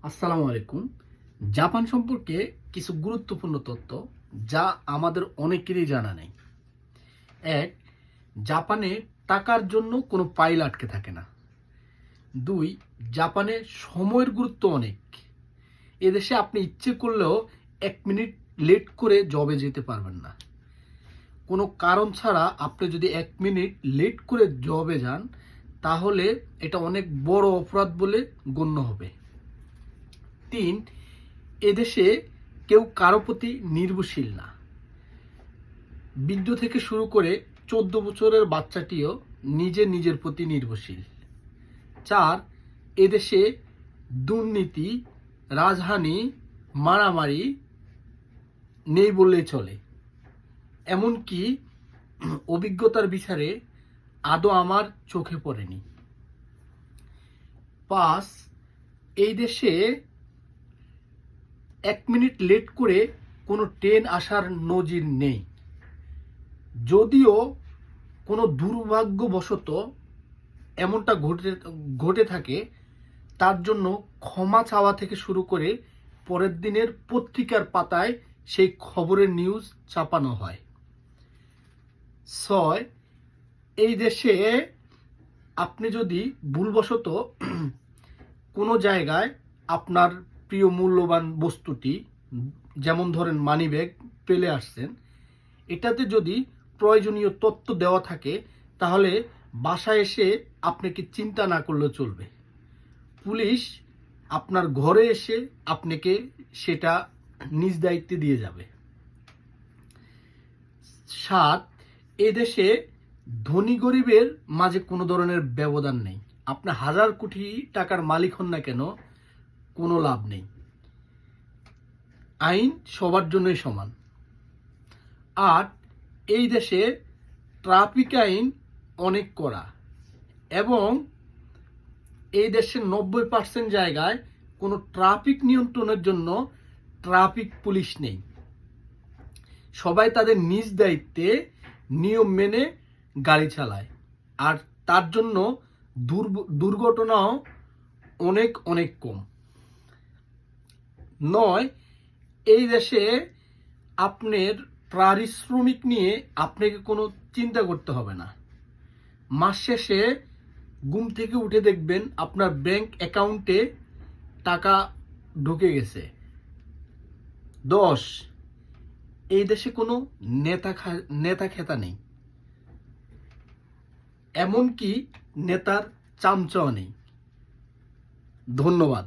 আসসালামু আলাইকুম। জাপান সম্পর্কে কিছু গুরুত্বপূর্ণ তথ্য যা আমাদের অনেকেরই জানা নেই। এক, জাপানে টাকার জন্য কোনো পাইল আটকে থাকে না। দুই, জাপানে সময়ের গুরুত্ব অনেক। এদেশে আপনি ইচ্ছে করলেও 1 মিনিট লেট করে জবে যেতে পারবেন না। কোনো কারণ ছাড়া আপনি যদি 1 মিনিট লেট করে জবে যান, তাহলে এটা অনেক বড় অপরাধ বলে গণ্য হবে। তিন, এদেশে কেউ কারো প্রতি নির্ভরশীল না। বৃদ্ধ থেকে শুরু করে 14 বছরের বাচ্চাটিও নিজের প্রতি নির্ভরশীল। চার, এদেশে দুর্নীতি, রাজহানি, মারামারি নেই বললেই চলে। এমনকি অভিজ্ঞতার বিচারে আদৌ আমার চোখে পড়েনি। পাঁচ, এই দেশে 1 মিনিট লেট করে কোনো ট্রেন আসার নজির নেই। যদিও কোনো দুর্ভাগ্যবশত এমনটা ঘটে থাকে, তার জন্য ক্ষমা চাওয়া থেকে শুরু করে পরের দিনের পত্রিকার পাতায় সেই খবরের নিউজ ছাপানো হয়। ছয়, এই দেশে আপনি যদি ভুলবশত কোনো জায়গায় আপনার প্রিয় মূল্যবান বস্তুটি, যেমন ধরেন মানিব্যাগ, ফেলে আসছেন, এটাতে যদি প্রয়োজনীয় তথ্য দেওয়া থাকে, তাহলে বাসায় এসে আপনাকে চিন্তা না করলেও চলবে। পুলিশ আপনার ঘরে এসে আপনাকে সেটা নিজ দায়িত্বে দিয়ে যাবে। সাত, এদেশে ধনী গরিবের মাঝে কোনো ধরনের ব্যবধান নেই। আপনি 1000 কোটি টাকার মালিক হন না কেন, কোনো লাভ নেই। আইন সবার জন্যই সমান। আট, এই দেশে ট্রাফিক আইন অনেক কড়া এবং এই দেশের 90% জায়গায় কোনো ট্রাফিক নিয়ন্ত্রণের জন্য ট্রাফিক পুলিশ নেই। সবাই তাদের নিজ দায়িত্বে নিয়ম মেনে গাড়ি চালায়, আর তার জন্য দুর্ঘটনাও অনেক অনেক কম। নয়, এই দেশে আপনার পারিশ্রমিক নিয়ে আপনাকে কোনো চিন্তা করতে হবে না। মাস শেষে ঘুম থেকে উঠে দেখবেন আপনার ব্যাংক অ্যাকাউন্টে টাকা ঢুকে গেছে। 10, এই দেশে কোনো নেতা খেতা নেই, এমনকি নেতার চামচাও নেই। ধন্যবাদ।